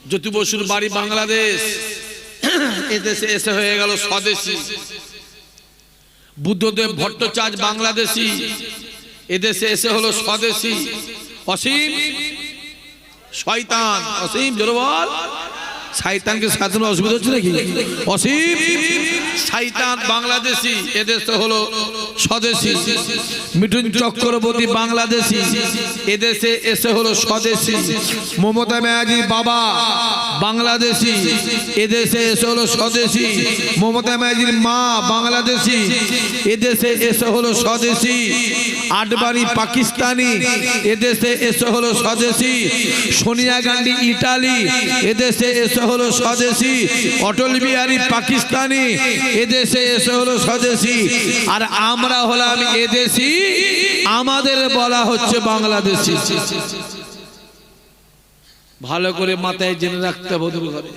জ্যোতি বসুর বাড়ি বাংলাদেশ, এদেশে এসে হয়ে গেল স্বদেশী। বুদ্ধদেব ভট্টাচার্য বাংলাদেশী, এদেশে এসে হলো স্বদেশী। অসীম শয়তান, অসীম জোরে বল। শয়তানকে সাজানোর অসুবিধা হচ্ছে নাকি? অসীম শয়তান বাংলাদেশী, এদেশে হলো স্বদেশী। মিঠুন চক্রবর্তী বাংলাদেশী, এদেশে এসে হলো স্বদেশী। মমতা ব্যানার্জি বাবা বাংলাদেশী, এদেশে এসে হলো স্বদেশী। মমতা ব্যানার্জির মা বাংলাদেশী, এদেশে এসে হলো স্বদেশী। আডবাণী পাকিস্তানি, এদেশে এসে হলো স্বদেশী। সোনিয়া গান্ধী ইটালি, এদেশে এসে হলো স্বদেশী। অটল বিহারী পাকিস্তানি, এদেশে এসে হলো স্বদেশী। আর আমরা হলাম এদেশী, আমাদের বলা হচ্ছে বাংলাদেশী। ভালো করে মাথায় জেনে রাখতে হবে, ওদের ঘরে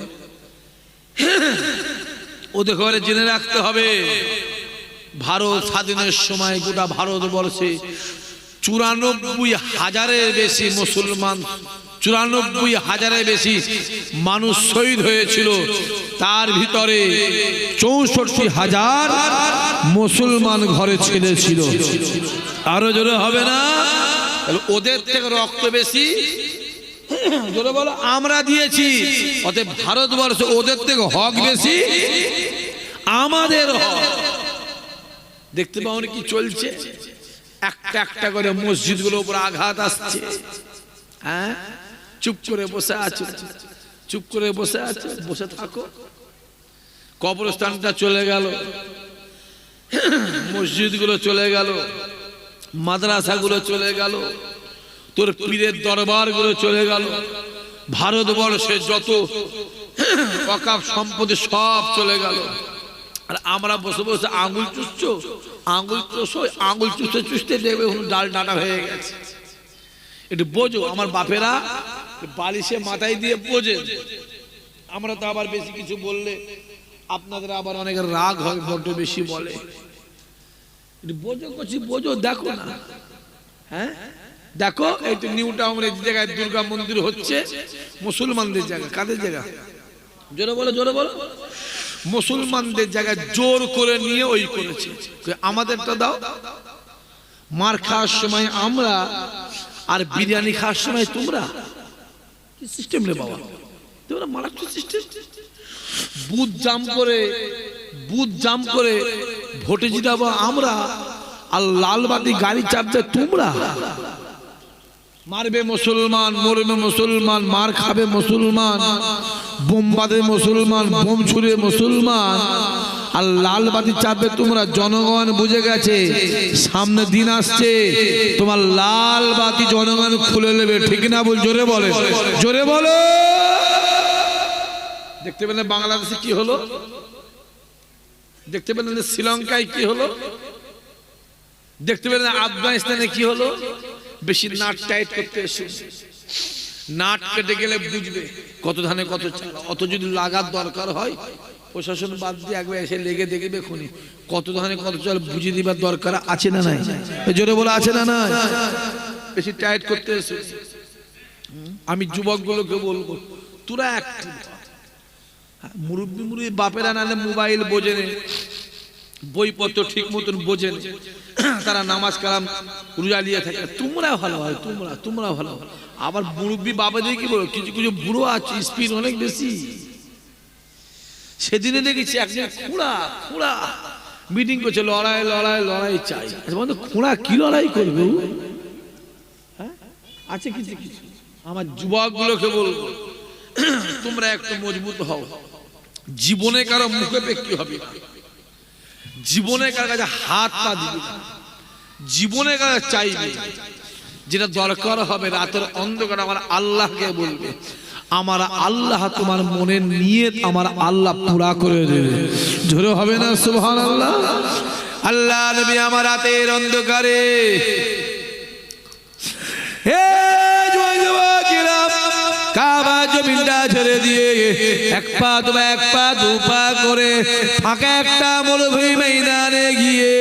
ওদের ঘরে জেনে রাখতে হবে। ভারত স্বাধীনের সময় গোটা ভারতবর্ষে 94,000-এর বেশি মুসলমান, 94,000-এর বেশি মানুষ শহীদ হয়েছিল। তার ভিতরে 64,000 মুসলমান ঘরে ছেলে ছিল। আরো জোরে হবে না? ওদের থেকে রক্ত বেশি, জোরে বলো, আমরা দিয়েছি। অতএব ভারতবর্ষ ওদের থেকে হক বেশি, আমাদের হক। দেখতে পাও কি চলছে? একটা একটা করে মসজিদগুলোর উপর আঘাত আসছে। হ্যাঁ, চুপ করে বসে আছো, চুপ করে বসে আছো, বসে থাকো। কবরস্থানটা চলে গেল, মসজিদগুলো চলে গেল, মাদ্রাসাগুলো চলে গেল, তোর পীরের দরবারগুলো চলে গেল। ভারতবর্ষের যত ওয়াকফ সম্পত্তি সব চলে গেল। আর আমরা বসে বসে আঙুল চুষছো, আঙুল চুষতে চুষতে দেখবে ডাল ডাটা হয়ে গেছে। একটু বোঝো, আমার বাপেরা বালিশে মাথায় দিয়ে বোঝে। আমরা তো আবার বেশি কিছু বললে আপনাদের আবার অনেকের রাগ হয়, বড্ড বেশি বলে। একটু বোঝো, করছি বোঝো, দেখো না। হ্যাঁ দেখো, এই তো নিউ টাউনের জায়গায় দুর্গা মন্দির হচ্ছে, মুসলমানদের জায়গা। কাদের জায়গা? জোরে বলো, জোরে বলো। মুসলমানদের জায়গায় জোর করে নিয়ে ওই করেছে। আমাদেরটা দাও। মার খাওয়ার সময় আমরা, আর বিরিয়ানি খাওয়ার সময় তোমরা। কি সিস্টেম রে বাবা, তোমরা মারাত্মক সিস্টেম। বুথ জাম করে ভোটে জিতাবো আমরা, আর লালবাতি গাড়ি চাপবে তোমরা। মারবে মুসলমান, মরবে মুসলমান, মার খাবে মুসলমান, বোম বাঁধে মুসলমান, বোম ছুড়ে মুসলমান, আর লাল বাতি চাপবে তোমরা। জনগণ বুঝে গেছে সামনে দিন আসছে, তোমার লাল বাতি জনগণ খুলে নেবে। ঠিক না বল? জোরে বলে, জোরে বলো। দেখতে পেলেন বাংলাদেশে কি হলো? দেখতে পেলেন শ্রীলঙ্কায় কি হলো? দেখতে পেলেন আফগানিস্তানে কি হলো? বেশি নাট টাইট করতে এসে নাট কেটে গেলে বুঝবে কত ধানে কত চাল। অত যদি লাগার দরকার হয়, প্রশাসন বাদ দিয়ে একবার এসে লেগে দেখবে খুনি কত ধানে কত চাল বুঝিয়ে দিবার দরকার আছে না নাই? জোরে বলে আছে না নাই? বেশি টাইট করতে এসে আমি যুবকগুলোকে বলবো, তোরা একটু মুরব্বী বাপেরা নালে মোবাইল বোঝে নে, বইপত্র ঠিক মতন বোঝেন, তারা নামাজ কালাম রোজা নিয়ে থাকে। তোমরা ভালো হয়, তোমরা ভালো। আবার মুরব্বী বাবাদের কি বলো, কিছু কিছু বুড়ো আছে স্পিড অনেক বেশি। সেদিনে দেখেছি একজন খুঁড়া মিটিং করছে, লড়াই চাই। খুঁড়া কি লড়াই করবে? হ্যাঁ আছে কিছু কিছু। আমার যুবক গুলোকে বলবো, তোমরা একটু মজবুত হও। জীবনে কারো মুখে ব্যক্তি হবে না, জীবনে কার কাছে হাত পা দিবে, জীবনে কার চাইবে। যেটা দরকার হবে রাতের অন্ধকার আমার আল্লাহকে বলবে, আমার আল্লাহ তোমার মনের নিয়ত আমার আল্লাহ পুরা করে দেবে। জোরে হবে না সুবহানাল্লাহ? আল্লাহ নবী আমার রাতের অন্ধকারে, হে যুবকেরা, কাবা জমিনটা ছেড়ে দিয়ে এক পা দু পা করে ফাঁকা একটা মরুভূমি ময়দানে গিয়ে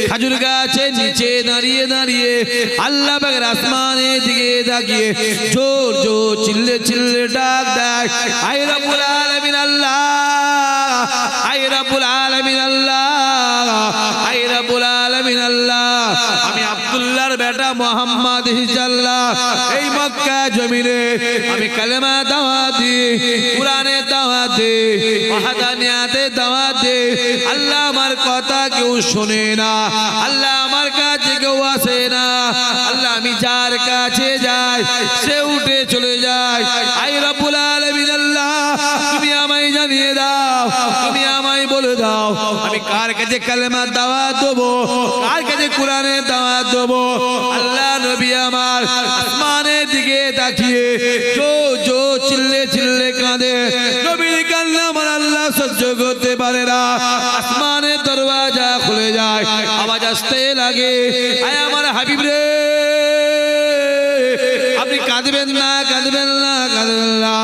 খেজুর গাছের নিচে দাঁড়িয়ে দাঁড়িয়ে আল্লাহ পাকের আসমানের দিকে তাকিয়ে জোর জোর চিল্লে চিল্লে ডাক দেয়, আয় রব্বুল আলামিন আল্লাহ, আয় রব্বুল আলামিন আল্লাহ, আয় রব্বুল আলামিন আল্লাহ। আমি আব্দুল্লাহর বেটা মোহাম্মদ হিজাল্লাহ এই মক্কা জমিনে আমি কালেমা দাওয়াত দিই, কুরআনে দাওয়াত দিই, ওয়াহদানিয়াতে দাওয়াত দিই। আল্লাহ আমার কথা কেউ শোনে না, আল্লাহ আমার কাছে কেউ আসে না। আল্লাহ আমি যার কাছে যাই সে উঠে চলে যায়। আয় রব্বুল আলামিন আল্লাহ, তুমি আমায় জানিয়ে দাও, তুমি আমায় বলে দাও আমি কার কাছে কালেমা দাওয়াত দেবো, কার কাছে কোরআনে দাওয়াত দেবো। আল্লাহ নবী আমার আসমানের দিকে তাকিয়ে জো জো চিল্লে চিল্লে কাঁদে। নবীর কান্না আমার আল্লাহ সহ্য করতে পারে না। আসমানের দরওয়াজা খুলে যায়, আওয়াজ আসতে লাগে, আয় আমার হাবিব রে, আপনি কাঁদবেন না, কাঁদবেন না, কাঁদবেন না।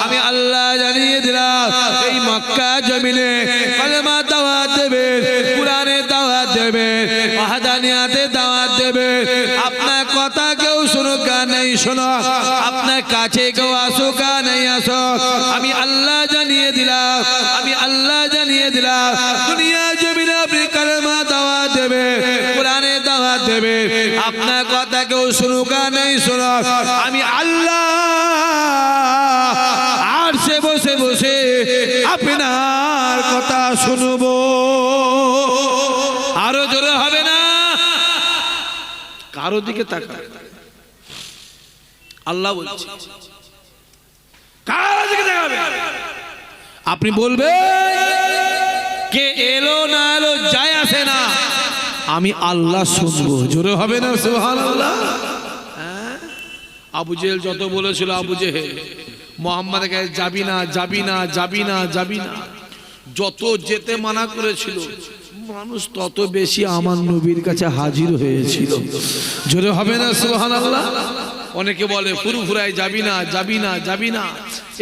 আমি আল্লাহ জানিয়ে দিলাম এই মক্কা জমিনে কালেমা দাওয়াত দেবেন, কুরআনে দাওয়াত দেবেন, ওয়াহদানিয়াতে দাওয়াত দেবেন। আপনার কথা কেউ শুনুক আর নেই শুনুক, আপনার কাছে কেউ আসুক আর নেই আসুক, আমি আল্লাহ জানিয়ে দিলাম, আমি আল্লাহ জানিয়ে দিলাম দুনিয়া জমিনে আপনি কালেমা দাওয়াত দেবেন, কুরআনে দাওয়াত দেবেন। আপনার কথা কেউ শুনুক আর নেই শুনুক, আমি আল্লাহ আর সে বসে বসে আপনার কথা শুনবো। আরো জোরে হবে না, কারো দিকে তাকা, আল্লাহ বলছে কারো দিকে তাকাবে। আপনি বলবেন কে এলো না এলো যায় আসে না, আমি আল্লাহ শুনবো। জোরে হবে না সুবহানাল্লাহ। আবু জেহেল যত বলেছিল, আবু জেহেল মুহাম্মাদের কাছে যাবি না, যাবি না, যাবি না, যাবি না, যত যেতে মানা করেছিল মানুষ তত বেশি আমার নবীর কাছে হাজির হয়েছিল। জোরে হবে না সুবহানাল্লাহ। অনেকে বলে ফুরফুরায় যাবি না, যাবি না, যাবি না,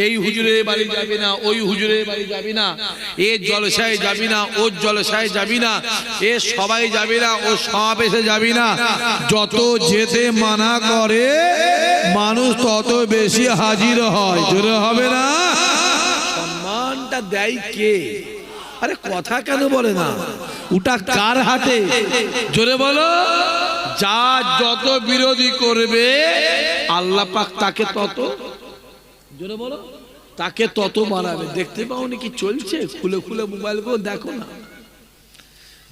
এই হুজুরের বাড়ি যাবি না, ওই হুজুরের বাড়ি যাবি না, এ জলসায় যাবি না, ও জলসায় যাবি না, এ সবাই যাবি না, ও সমাবেশে যাবি না। যত যেতে মানা করে মানুষ তত বেশি হাজির হয়। জোরে হবে না। সম্মানটা দেয় কে? আরে কথা কেন বলে না? ওটা কার হাতে? জোরে বলো। যা যত বিরোধী করবে আল্লাহ পাক তাকে তত, জোরে বলো, তাকে তত মারাবে। দেখতে পাও নাকি চলছে? খুলে খুলে মোবাইল গুলো দেখো না,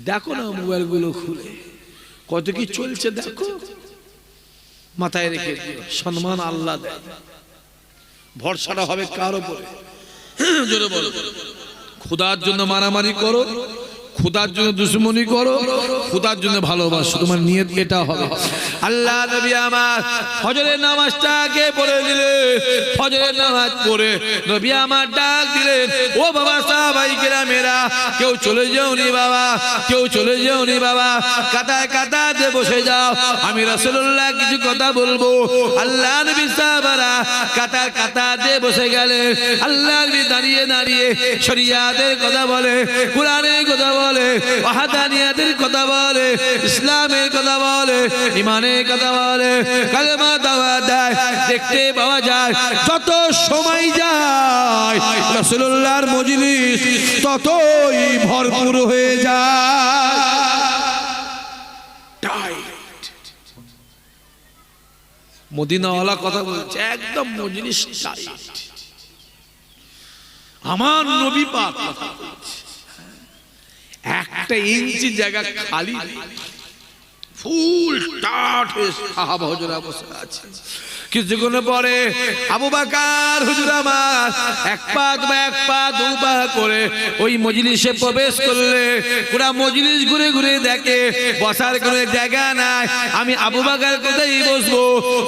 দেখো না মোবাইল গুলো খুলে কত কি চলছে দেখো। মাথায় রেখে দিও, সম্মান আল্লাহ দেয়, ভরসাটা হবে কার উপরে? জোরে বলো। খোদার জন্য মারামারি করো, খোদার জন্য দুশ্মনী করো, খোদার জন্য ভালোবাসো, তোমার নিয়ত এটা হবে। আল্লাহ নবী আমার ফজরের নামাজটাকে পড়ে দিলেন, ফজরের নামাজ পড়ে নবী আমার ডাক দিলেন, ও বাবা সাহাবায়ে কেরামেরা, কেউ চলে যাওনি বাবা, কেউ চলে যাওনি বাবা, কাতায় কাতাতে বসে যাও, আমি রাসূলুল্লাহ কিছু কথা বলবো। আল্লাহ নবী সাহাবারা কাতার কাতাতে বসে গেলেন। আল্লাহ নবী দাঁড়িয়ে দাঁড়িয়ে শরিয়াতের কথা বলে, কুরআনের কথা বলে, ওয়াহদানিয়াতের কথা বলে, ইসলামের কথা বলে, ইমানের কথা বলে, কালেমা দাওয়াত দেয়। দেখতে পাওয়া যায় যত সময় যায় রাসূলুল্লাহর মজলিস ততই ভরপুর হয়ে যায়। মদিনাওয়ালা কথা বলছে, একদম মজলিস টাইট। আমার নবী পাক কথা বলছে, একটা ইঞ্চি জায়গা খালি, ফুল টাট হয়ে সাহাবা হুজুরা বসে আছে। কিছুক্ষণ পরে আবু বকর হুজুর আমার এক পা দু পা করে ওই মজলিসে প্রবেশ করলে। পুরা মজলিস ঘুরে ঘুরে দেখে বসার কোনো জায়গা নাই। আমি আবু বকর কোথায় বসবো,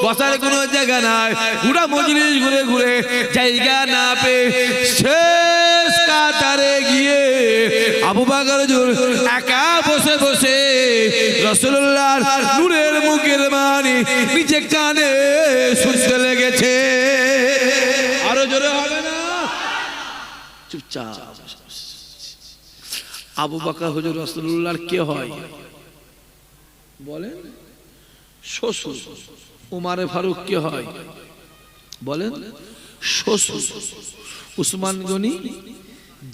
বসার কোনো জায়গা নাই। পুরা মজলিস ঘুরে ঘুরে জায়গা না পেয়ে শেষ কাতারে গিয়ে আবু বকর হুজুর একা বসে বসে রাসূলুল্লাহর নূরের মুখের বাণী নিচে কানে শুনতে লেগেছে। আরো জোরে হবে না, চুপচাপ। আবু বকর হুজুর রাসূলুল্লাহর কে হয় বলেন? শ্বশুর। উমারে ফারুক কে হয় বলেন? শ্বশুর। উসমান গনি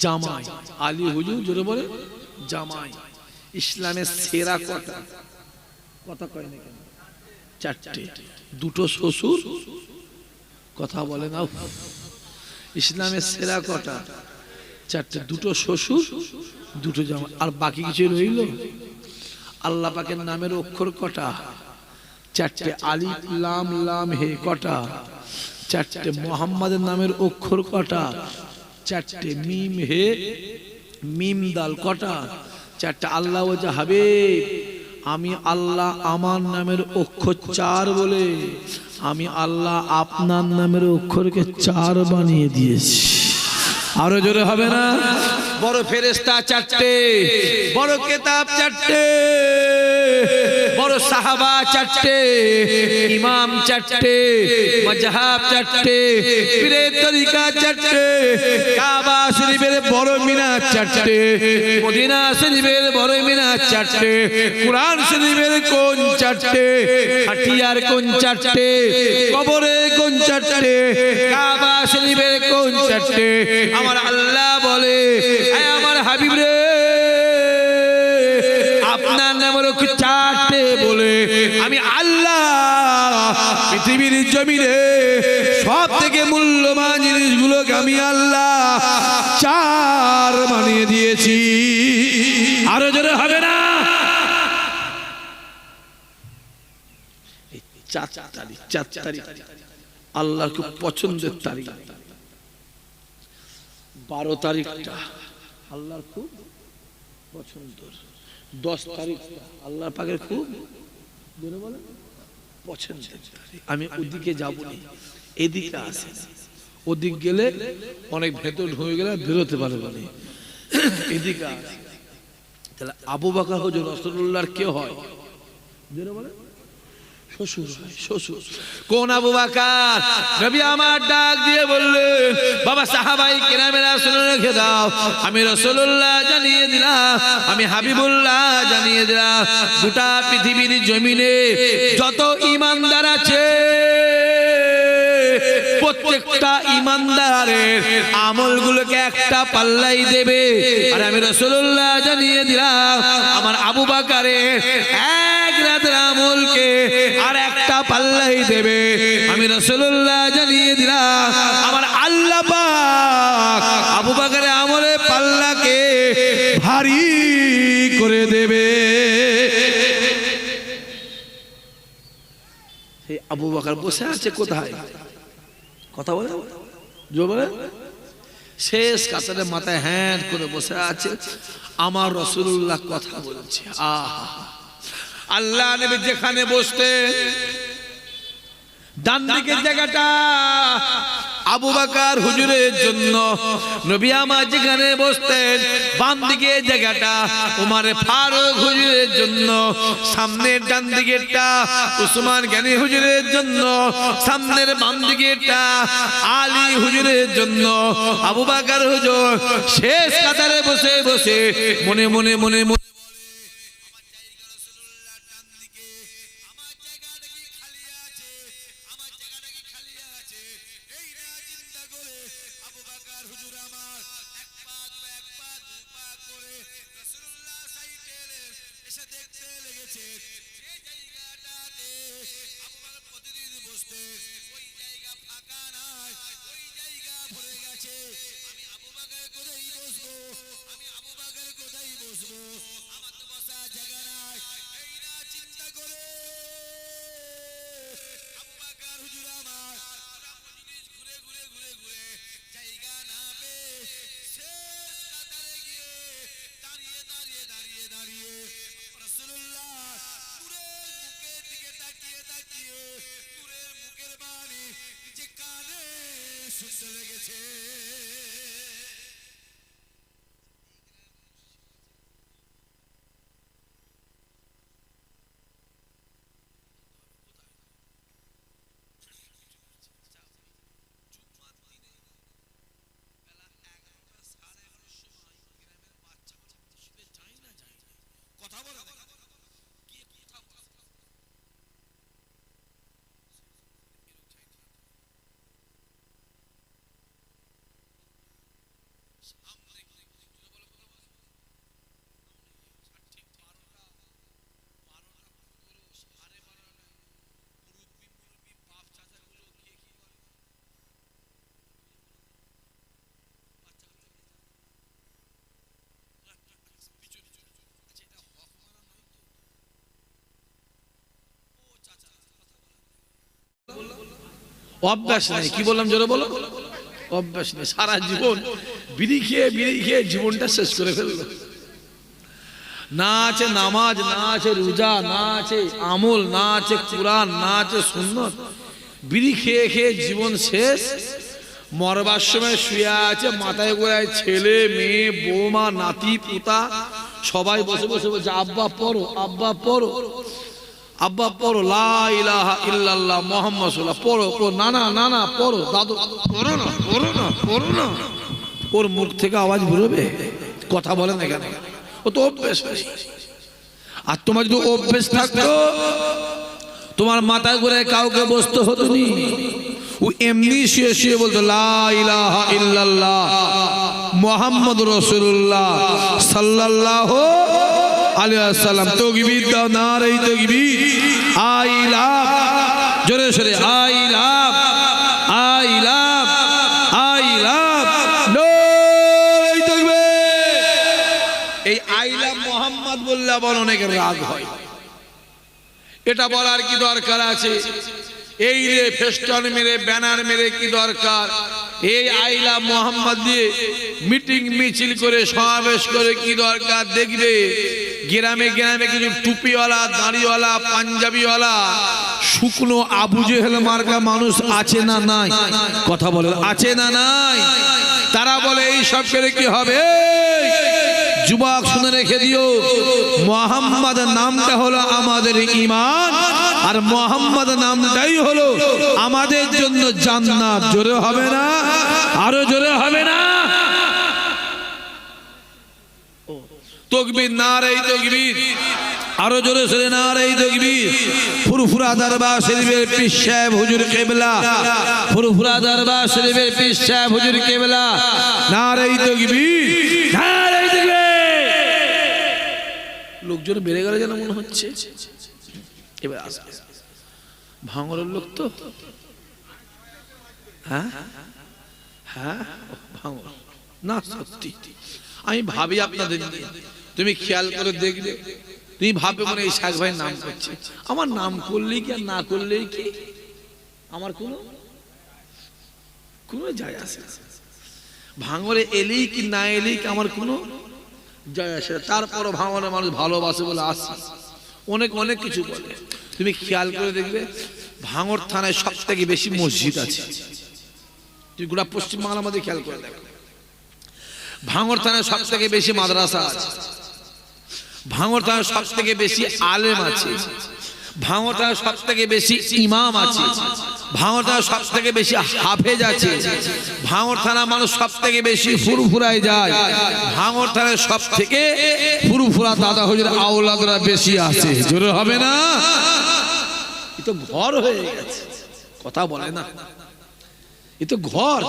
জামাই। আলী হুজুর জোরে বলে জামাই। ইসলামের সেরা কটা? কথা কয় না কেন? চারটে। দুটো শ্বশুর, কথা বলে না। ইসলামের সেরা কটা? চারটে। দুটো শ্বশুর, দুটো জামাই, আর বাকি কিছু রইল? আল্লাহ পাকের নামের অক্ষর কটা? চারটে। আলিফ লাম লাম হে কটা? চারটে। মোহাম্মদের নামের অক্ষর কটা? চারটে। মিম হে মিম দাল কটা? চারটে। আল্লাহ ওয়াজা হাবিব, আমি আল্লাহ আমার নামের অক্ষর চার বলে আমি আল্লাহ আপনার নামের অক্ষরকে চার বানিয়ে দিয়েছি। আরো জোরে হবে না? বড় ফেরেশতা চারটে, বড় কিতাব চারটে, বড় সাহাবা চারটে, ইমাম চারটে, মাযহাব চারটে, পীরের তরিকা চারটে, কাবা শরীফের বড় মিনার চারটে, মদিনা শরীফের বড় মিনার চারটে, কুরআন শরীফের কোন চারটে, হাতিয়ার কোন চারটে, কবরে কোন চারটে, কাবা শরীফের কোন চারটে। আমার আল্লাহ বলে, আমার হাবিব রে, আপনার নামের চারটে বলে আমি আল্লাহ পৃথিবীর জমিনে সব থেকে মূল্যবান জিনিসগুলোকে আমি আল্লাহ চার বানিয়ে দিয়েছি। আরো জোরে হবে না? চার তারিখ আল্লাহর খুব পছন্দের তারিখ। 12 তারিখটা আল্লাহর খুব পছন্দের। 10 তারিখটা আল্লাহর পাকের খুব পছন্দের। আমি ওদিকে যাবো না, এদিকে আসে। ওদিক গেলে অনেক ভেতর ঢুকে গেলে বেরোতে পারবে না, এদিকে আসে। তাহলে আবু বকর হুজুর রাসূলুল্লাহর কে হয়? শ্বশুর। শ্বশুর। কোন আবু বকর? নবী আমার ডাক দিয়ে বললেন, বাবা সাহাবাই কেরামেরা শুনে রেখে দাও, আমি রাসূলুল্লাহ জানিয়ে দিলাম, আমি হাবিবুল্লাহ জানিয়ে দিলাম, গোটা পৃথিবীর জমিনে যত ঈমানদার আছে প্রত্যেকটা ঈমানদারের আমলগুলোকে একটা পাল্লাই দেবে। আর আমি রাসূলুল্লাহ জানিয়ে দিলাম, আমার আবু বকরের এক রাতের আমলকে আর একটা পাল্লাই দেবে। আমি রাসূলুল্লাহ জানিয়ে দিলাম, আমার আল্লাহ পাক আবু বকরের আমলের পাল্লাকে ভারী করে দেবে। সেই আবু বকর বসে আছে কোথায়? কথা বলে জোর বলে। শেষ কাতারে মাথায় হ্যাঁ করে বসে আছে, আমার রাসূলুল্লাহ কথা বলছে। আল্লাহ নবী যেখানে বসতেন ডান দিকের জায়গাটা আবু বকর হুজুরের জন্য, নবী আমার যেখানে বসতেন বাম দিকের জায়গাটা ওমর ফারুক হুজুরের জন্য, সামনের ডান দিকেরটা উসমান গনি হুজুরের জন্য, সামনের বাম দিকেরটা আলী হুজুরের জন্য। আবু বকর হুজুর শেষ কাতারে বসে বসে মনে মনে মনে মনে শুনতে লেগেছে। অভ্যাস নেই, কি বললাম জোরে বলো, অভ্যাস নেই, সারা জীবন বিড়ি খেয়ে জীবনটা শেষ করে ফেললো। না আছে নামাজ, না আছে রোজা, না আছে আমল, না আছে কুরআন, না আছে সুন্নত, বিড়ি খেয়ে জীবন শেষ। মরবার সময় শুয়ে আছে, মাথায় গোড়ায় ছেলে মেয়ে বৌমা নাতি পুতা সবাই বসে বসে বলছে আব্বা পড়ো, আব্বা পড়ো, আব্বা পড়ো, লা ইলাহা ইল্লাল্লাহ মুহাম্মাদুর রাসূলুল্লাহ, পড়ো পড়ো, নানা নানা পড়ো, দাদু পড়ো না, পড়ো না, পড়ো না। ওর মুখ থেকে আওয়াজ বেরোবে? কথা বলে না কেন? ও তো অভ্যেস। আর তোমার যদি অভ্যেস থাকতো, তোমার মাথায় করে কাউকে বসতে হতো নি, ও এমনি শুয়ে শুয়ে বলতো লা ইলাহা ইল্লাল্লাহ মুহাম্মাদুর রাসূলুল্লাহ সাল্লাল্লাহু আলাইহি ওয়াসাল্লাম। তাকবীর দাও, নারে তাকবীর, আই লাভ, জোরে সোরে I love, I love, I love, নারে তাকবীর। এই আই লাভ মুহাম্মদ বললে আবার অনেকের রাগ হয়। এটা বলার কি দরকার আছে? এই রে ফেস্টন মেরে ব্যানার মেরে কি দরকার? এই আইলা মোহাম্মদ দিয়ে মিটিং মিছিল করে সমাবেশ করে কি দরকার? দেখবে গ্রামে গ্রামে কিছু টুপিওয়ালা, দাড়িওয়ালা, পাঞ্জাবিওয়ালা, শুকনো আবু জেহেল মার্কা মানুষ আছে না নাই? কথা বলে আছে না নাই? তারা বলে এই সব করে কি হবে? যুবক শুনে রেখে দিও, মুহাম্মদ নামটা হলো আমাদের ঈমান, আর মুহাম্মদ নামটাই হলো আমাদের জন্য জান্নাত। জোরে হবে না? আরো জোরে হবে না? তাকবীর, নারে তাকবীর, আরো জোরে সরে নারে তাকবীর। ফুরফুরা দরবার শরীফের পীর সাহেব হুজুর কিবলা, ফুরফুরা দরবার শরীফের পীর সাহেব হুজুর কিবলা, নারে তাকবীর, নারে তাকবীর। লোকজন বেড়ে গেলে যেন মনে হচ্ছে। এবার আসবে ভাঙরের লোক তো, হ্যাঁ হ্যাঁ ভাঙর না, সত্যি আমি ভাবি আপনাদের, তুমি খেয়াল করে দেখবে, তুমি ভাববে মনে এই শাক ভাইয়ের নাম করছে, আমার নাম করলেই কি আর না করলেই কি, আমার কোনো যায় আসে না। ভাঙরে এলেই কি না এলেই কি আমার কোনো যায় আসে না। তারপরও ভাঙরে মানুষ ভালোবাসে বলে আসে, অনেক অনেক কিছু বলে। তুমি খেয়াল করে দেখবে ভাঙর থানায় সব থেকে বেশি মসজিদ আছে। তুমি গোটা পশ্চিমবাংলার মধ্যে খেয়াল করে দেখো, ভাঙর থানায় সব থেকে বেশি মাদ্রাসা আছে, ভাঙর থানায় সব থেকে বেশি আলেম আছে, ভাঙর থানায় সব থেকে বেশি ইমাম আছে, ভাঙর থানায় সব থেকে বেশি হাফেজ আছে, ভাঙর থানা মানুষ সব থেকে বেশি ফুরফুরায় যায়, ভাঙর থানায় সব থেকে ফুরফুরা দাদা হুজুর আওলাদরা বেশি আছে। জোরে হবে না? এ তো ঘর হয়ে গেছে, কথা বলে না, এ তো ঘর।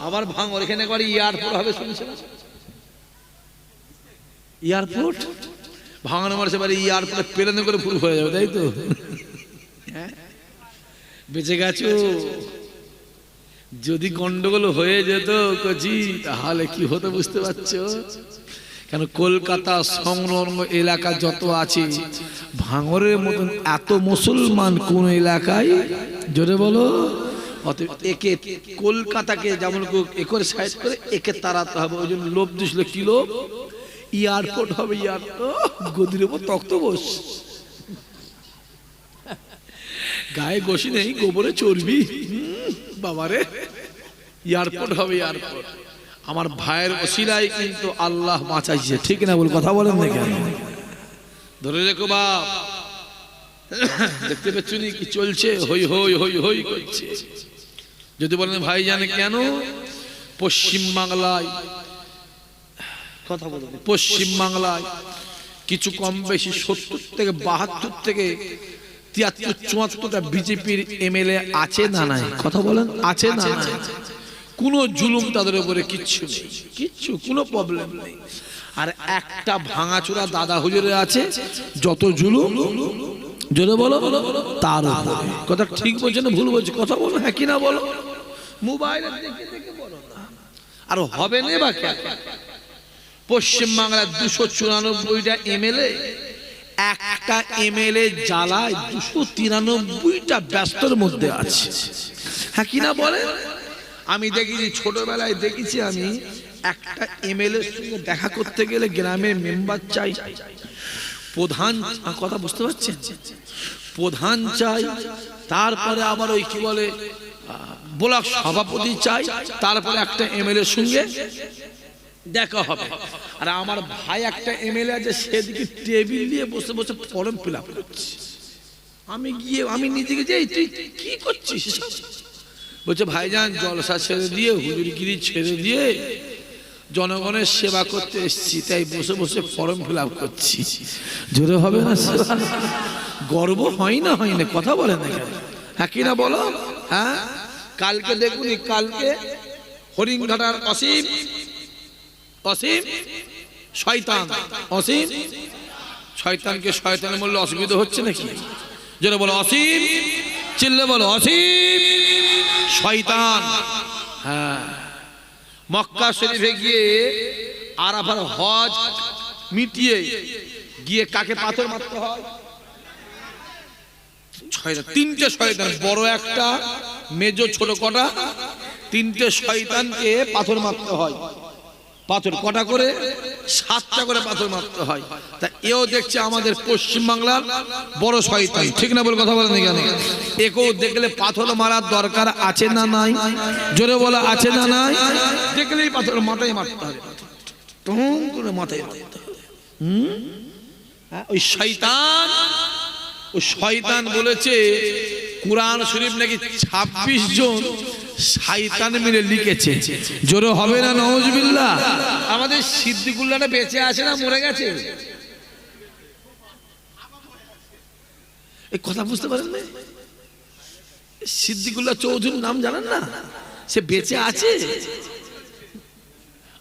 আবার ভাঙর এখানে করে এয়ারপোর্ট হবে শুনছে না? এয়ারপোর্ট ভাঙানো মারছে বাড়ি, এয়ারপোর্টে প্লেনে করে ফুল হয়ে যাবে, তাই তো? বেঁচে গেছো। যদি গন্ডগোল হয়ে যেত কচি, তাহলে কি হতো বুঝতে পারছো? কেন কলকাতা সংলগ্ন এলাকা যত আছে, ভাঙরের মতন এত মুসলমান কোন এলাকায়? জোরে বলো। একে কলকাতাকে যেমন একর সাইড করে একে তাড়াতে হবে, ওই জন্য লোভ দিছিল। কি লোভ? এয়ারপোর্ট হবে, এয়ারপোর্ট গদির উপর তক্ত বস, গায়ে গোসি নেই, গোবরে চর্বি, বাবারে এয়ারপোর্ট হবে, এয়ারপোর্ট। আমার ভাইয়ের ওসিলায় কিন্তু আল্লাহ বাঁচাইছে, ঠিক না? বল, কথা বলেন না কেন? ধরে রেখো বাপ, দেখতে পাচ্ছ নি কি চলছে? হই হই হই হই করছে। যদি বলেন ভাই জানে কেন? পশ্চিম বাংলায়, কথা বলুন, পশ্চিম বাংলায় কিছু কম বেশি ৭০ থেকে ৭২ থেকে ৭৩ ৭৪টা বিজেপির এমএলএ আছে না নাই? কথা বলেন, আছে না নাই? কোনো জুলুম তাদের উপরে কিচ্ছু নেই, কিচ্ছু কোনো প্রবলেম নেই। আর একটা ভাঙাচোরা দাদা হুজুরে আছে, যত জুলুম জোরে বলো তার উপরে। কথা ঠিক বলছে না ভুল বলছে? কথা বলো, হ্যাঁ কি না বলো? মোবাইলে দেখে দেখে বলো না, আর হবে না বা কেন? পশ্চিমবাংলার 294টা এমএলএ, একটা এমএলএ জ্বালায় 293টা ব্যস্তর মধ্যে আছে, হ্যাঁ কি না বলে? আমি দেখেছি, ছোটবেলায় দেখেছি আমি, একটা এমএলএর সঙ্গে দেখা করতে গেলে গ্রামের মেম্বার চাই, প্রধান, কথা বুঝতে পারছেন, প্রধান চাই, তারপরে আবার ওই কি বলে ব্লক সভাপতি চাই, তারপরে একটা এমএলএর সঙ্গে দেখা হবে। আর আমার ভাই একটা এমএলএ আছে, সেদিকে টেবিল নিয়ে বসে বসে ফর্ম ফিল আপ করছে। আমি গিয়ে আমি নিজেকে যাই, তুই কি করছিস? বলছে ভাইজান জলসা ছেড়ে দিয়ে, হুজুরগিরি ছেড়ে দিয়ে জনগণের সেবা করতে এসেছি, তাই বসে বসে ফর্ম ফিল আপ করছি। জোরে হবে না? গর্ব হয় না? হয় না? কথা বলে না কেন? হ্যাঁ কি না বলো? হ্যাঁ, কালকে দেখুন, কালকে হরিণঘাটার অসীম অসীম শয়তান, অসীম শয়তানকে শয়তান বললে অসুবিধা হচ্ছে নাকি? যেটা বলো অসীম, চিল্লে বলো অসীম শয়তান। হ্যাঁ, মক্কা শরীফে গিয়ে আরাফার হজ মিটিয়ে গিয়ে কাকে পাথর মারতে হয়? তিনটে শয়তান, বড় একটা, মেজো ছোট কটা, তিনটে শয়তানকে পাথর মারতে হয়। পাথর কটা করে? 7টা করে পাথর মারতে হয়। তা এও দেখছে আমাদের পশ্চিমবাংলার বড় শয়তান, ঠিক না বলে কথা বলেন কেন? একেও দেখলে পাথর মারার দরকার আছে না নাই? জোরে বলা আছে না নাই? দেখলেই পাথর মাথায় মারতে হবে, টুম করে মাথায় মারতে হবে। ওই শয়তান, ওই শয়তান বলেছে কুরআন শরীফ নাকি 26 জন শয়তান মিলে লিখেছে। জোরে হবে না নাউজুবিল্লাহ? আমাদের সিদ্দিকুল্লাহটা বেঁচে আছে না মরে গেছে? এই কথা বুঝতে পারেন না? সিদ্দিকুল্লাহ চৌধুরীর নাম জানেন না? সে বেঁচে আছে।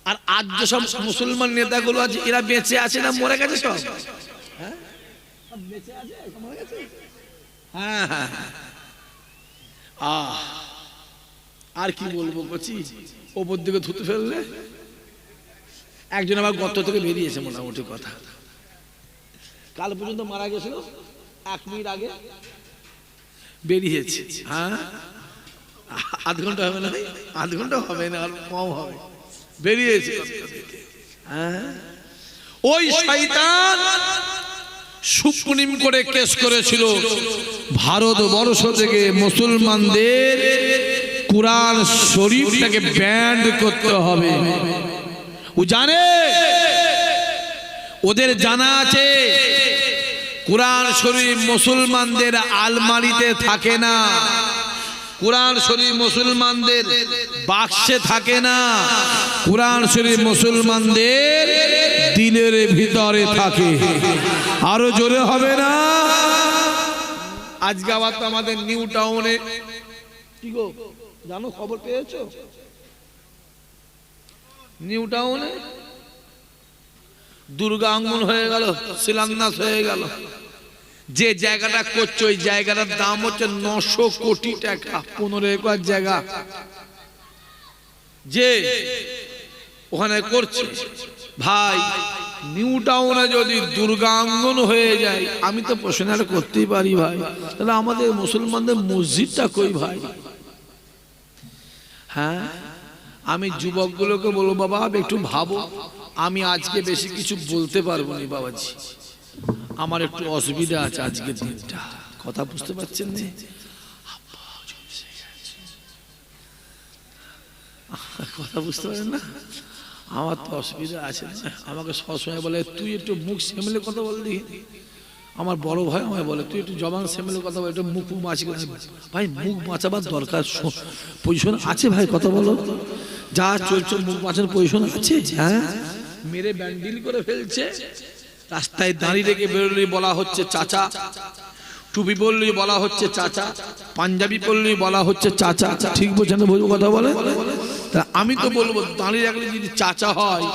আর আজ যে সব মুসলমান নেতাগুলো আছে, এরা বেঁচে আছে না মরে গেছে? সব হ্যাঁ বেঁচে আছে, মরে গেছে। হ্যাঁ হ্যাঁ, আর কি বলবো কচি, ওপর দিকে ধুতে ফেললে। একজন আবার গর্ত থেকে বেরিয়েছে, মোটামুটি কথা। কাল পর্যন্ত মারা গেছিল, 1 মিনিট আগে বেরিয়েছে। হ্যাঁ, আধ ঘন্টা হবে না? আধ ঘন্টা হবে না, আর কম হবে, বেরিয়েছে। হ্যাঁ, ওই শয়তান সুপ্রিম করে কেস করেছিল ভারতবর্ষ থেকে মুসলমানদের কুরআন শরীফটাকে ব্যান্ড করতে হবে। ও জানে, ওদের জানা আছে কুরআন শরীফ মুসলমানদের আলমারিতে থাকে না, কুরআন শরীফ মুসলমানদের বাক্সে থাকে না, কুরআন শরীফ মুসলমানদের দিলের ভিতরে থাকে। আরো জোরে হবে না? আজকে আবার তো আমাদের নিউ টাউনে, কি গো জানো, খবর পেয়েছো? নিউ টাউনে দুর্গা আঙ্গন হয়ে গেল, শিলান্যাস হয়ে গেল। যে জায়গাটা করছে ওই জায়গাটার দাম হচ্ছে 900 কোটি টাকা, 15 একর জায়গা যে ওখানে করছে। ভাই, নিউ টাউনে যদি দুর্গাঙ্গন হয়ে যায়, আমি তো প্রশ্ন করতেই পারি ভাই, তাহলে আমাদের মুসলমানদের মসজিদটা কই ভাই? হ্যাঁ, আমি যুবকগুলোকে বলবো, বাবা একটু ভাবো। আমি আজকে বেশি কিছু বলতে পারবো না বাবাজি, আমার একটু অসুবিধা আছে আজকে দিনটা, কথা বুঝতে পারছেন না? কথা বুঝতে পারেন না? আমার তো অসুবিধা আছে। আমাকে সবসময় বলে তুই একটু মুখ সেমেলে কথা বল দেখি। আমার বড় ভাই আমায় বলে তুই একটু জবান সেমেলে কথা বল, একটু মুখ বাঁচি। ভাই মুখ বাঁচাবার দরকার পজিশন আছে ভাই, কথা বলো। যা চলছে মুখ বাঁচার পজিশন আছে। হ্যাঁ, মেরে ব্যান্ডিল করে ফেলছে, রাস্তায় দাঁড়িয়ে রেখে বেরোলেই বলা হচ্ছে চাচা, টুপি পরলেই বলা হচ্ছে চাচা, পাঞ্জাবি পরলেই বলা হচ্ছে চাচা। ঠিক বলছেন না? বলবো কথা বলে। তা আমি তো বলবো দাঁড়িয়ে রাখলে যদি চাচা হয়,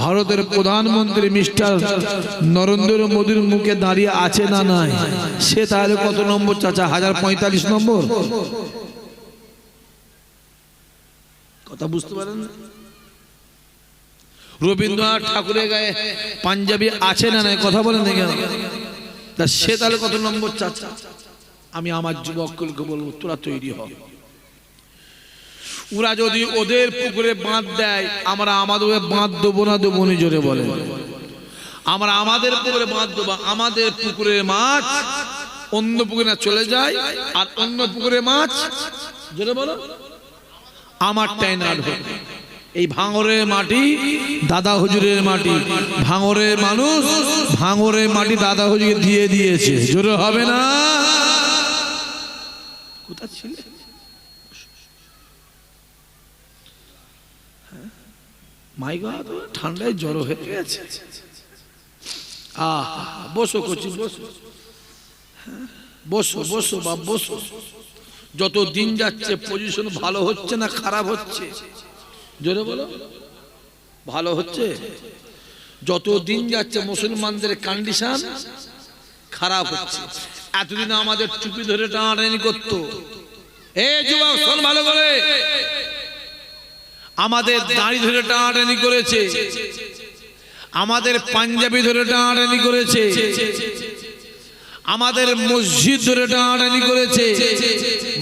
ভারতের প্রধানমন্ত্রী মিস্টার নরেন্দ্র মোদীর মুখে দাঁড়িয়ে আছে না নাই, সে তাহলে কত নম্বর চাচা? 1045 নম্বর। কথা বুঝতে পারেন? রবীন্দ্রনাথ ঠাকুরের গায়ে পাঞ্জাবি আছে না নাই, কথা বলেন না কেন? তা সে তাহলে কত নম্বর চাচা? আমি আমার যুবককে বলবো তোরা তৈরি হ। ওরা যদি ওদের পুকুরে বাঁধ দেয়, আমরা আমাদের বাঁধ দেবো না, দেবো নি? জোরে বলে। আমরা আমাদের পুকুরে বাঁধ দেবো, আমাদের পুকুরের মাছ অন্য পুকুরে না চলে যায়, আর অন্য পুকুরে মাছ, জোরে বলো, আমারটাই না ঢোকে। এই ভাঙরের মাটি দাদা হুজুরের মাটি, ভাঙরের মানুষ ভাঙরের মাটি দাদা হুজুরকে দিয়ে দিয়েছে। জোরে হবে না? কোথা ছিল? মাই গড, ঠান্ডায় জ্বর হয়ে গেছে। বসো কচি, বসো বসো বসো বাপ বসো। যত দিন যাচ্ছে পজিশন ভালো হচ্ছে না খারাপ হচ্ছে? জোরে বলো। ভালো হচ্ছে। যত দিন যাচ্ছে মুসলমানদের কন্ডিশন খারাপ হচ্ছে। এতদিন আমাদের টুপি ধরে টানাটানি করতো, এই যুবক শোন ভালো করে, আমাদের দাড়ি ধরে টানাটানি করেছে, আমাদের পাঞ্জাবি ধরে টানাটানি করেছে, আমাদের মসজিদ ধরে টানাটানি করেছে,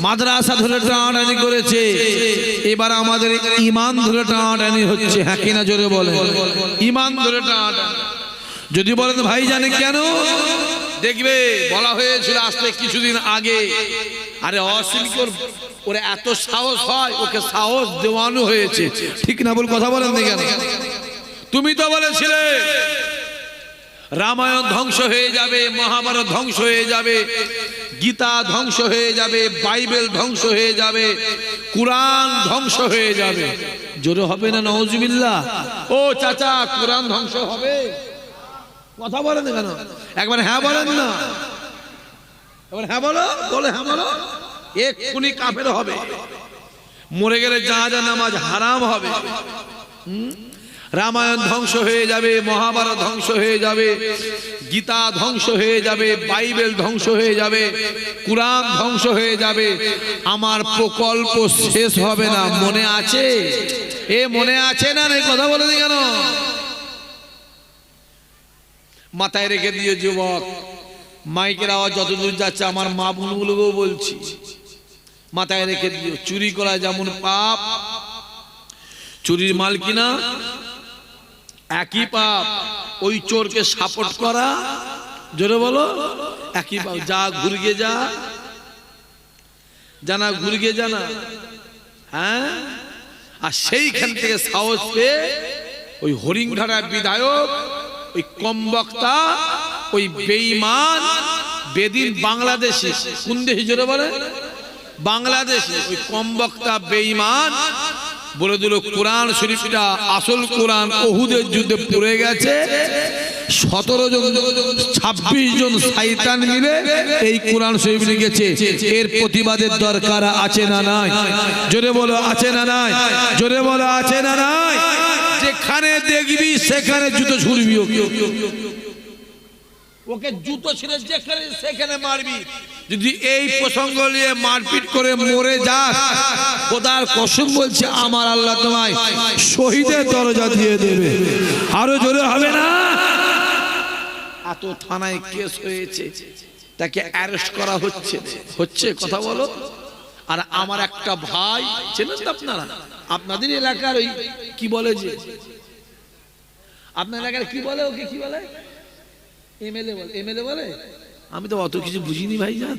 মাদ্রাসা ধরে টানাটানি করেছে। এবার আমাদের ঈমান ধরে টানাটানি হচ্ছে। হ্যাঁ কিনা জোরে বলে? ঈমান ধরে টানাটানি। যদি বলেন ভাই জানে কেন? দেখবে বলা হয়েছিল আসলে কিছুদিন আগে, আরে অশিলকর ওরে এত সাহস হয়, ওকে সাহস দেওয়ানো হয়েছে। ঠিক না বল? কথা বলেন না কেন? তুমি তো বলেছিলে রামায়ণ ধ্বংস হয়ে যাবে, মহাভারত ধ্বংস হয়ে যাবে, গীতা ধ্বংস হয়ে যাবে, বাইবেল ধ্বংস হয়ে যাবে, কুরআন ধ্বংস হয়ে যাবে। জোরে হবে না নাউজুবিল্লাহ? ও চাচা, কুরআন ধ্বংস হবে? কথা বলেন কেন? একবার হ্যাঁ বলেন না। এবার হ্যাঁ বলো, বলে হ্যাঁ বলো। এক্ষুনি কাফের হবে, মরে গেলে জানাজা নামাজ হারাম হবে। রামায়ণ ধ্বংস হয়ে যাবে, মহাভারত ধ্বংস হয়ে যাবে, গীতা ধ্বংস হয়ে যাবে, বাইবেল ধ্বংস হয়ে যাবে, কুরআন ধ্বংস হয়ে যাবে। আমার প্রকল্প শেষ হবে না। মনে আছে? এ মনে আছে না? কথা বলে নি কেন? মাথায় রেখে দিয়ে যুবক, মাইকের আওয়াজ যতদূর যাচ্ছে আমার মা বোনগুলোকেও বলছি, মাথায় রেখে দিও। চুরি করা যেমন পাপ, চুরির মাল কিনা একই পাপ। ওই চোরকে সাপোর্ট করা, জোরে বলো, একই পাপ। যা ঘুরিয়ে যা, জানা ঘুরিয়ে জানা, হ্যাঁ। আর সেইখান থেকে সাহস পেয়ে ওই হরিংঘাটা বিধায়ক, ওই কম বক্তা, ওই বেঈমান বেদিন বাংলাদেশি, কোন দেশে জোরে বলে? বাংলাদেশি। ওই কম বক্তা বেঈমান বলে দিল কোরআন শরীফটা আসল কোরআন ওহুদের যুদ্ধে পড়ে গেছে, 17 জন 26 জন শয়তান মিলে এই কোরআন শরীফ লিখেছে। এর প্রতিবাদের দরকার আছে না নাই? জোরে বলো আছে না নাই? জোরে বলো আছে না নাই? যেখানে দেখবি সেখানে জুতো ছুড়বি, ওকে জুতো ছিঁড়ে যেখানে সেখানে মারবি। যদি এই প্রসঙ্গ নিয়ে মারপিট করে মরে যাস, খোদার কসম বলছে আমার আল্লাহ তোমায় শহীদের দরজা দিয়ে দেবে। আরো জোরে হবে না? এত থানায় কেস হয়েছে, তাকে অ্যারেস্ট করা হচ্ছে। কথা বলো। আর আমার একটা ভাই, চেনেন তো আপনারা? আপনাদের এলাকার ওই কি বলে, যে আপনার এলাকার কি বলে, ওকে কি বলে? এমএলএ বলে। এমএলএ বলে? আমি তো অত কিছু বুঝিনি ভাই, জান।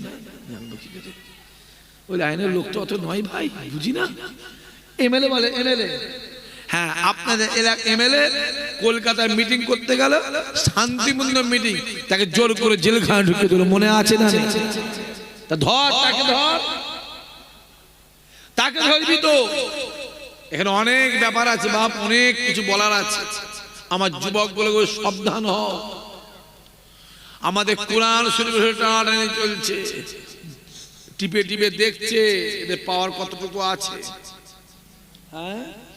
ওই লাইনের লোক তো অত নয় ভাই, বুঝি না। এমএলএ বলে, এমএলএ। হ্যাঁ, আপনাদের এলাকা এমএলএ কলকাতায় মিটিং করতে গেল, শান্তিপূর্ণ মিটিং, তাকে জোর করে জেলখানা ঢুকে দিল। মনে আছে না? তা ধর, তাকে ধর, তাকে ধরবি তো। এখানে অনেক ব্যাপার আছে বাপ, অনেক কিছু বলার আছে। আমার যুবক বলে সাবধান হও। আমাদের কোরআন শরীফের টানাটানি চলছে, টিপে টিপে দেখছে এদের পাওয়ার কতটুকু আছে। হ্যাঁ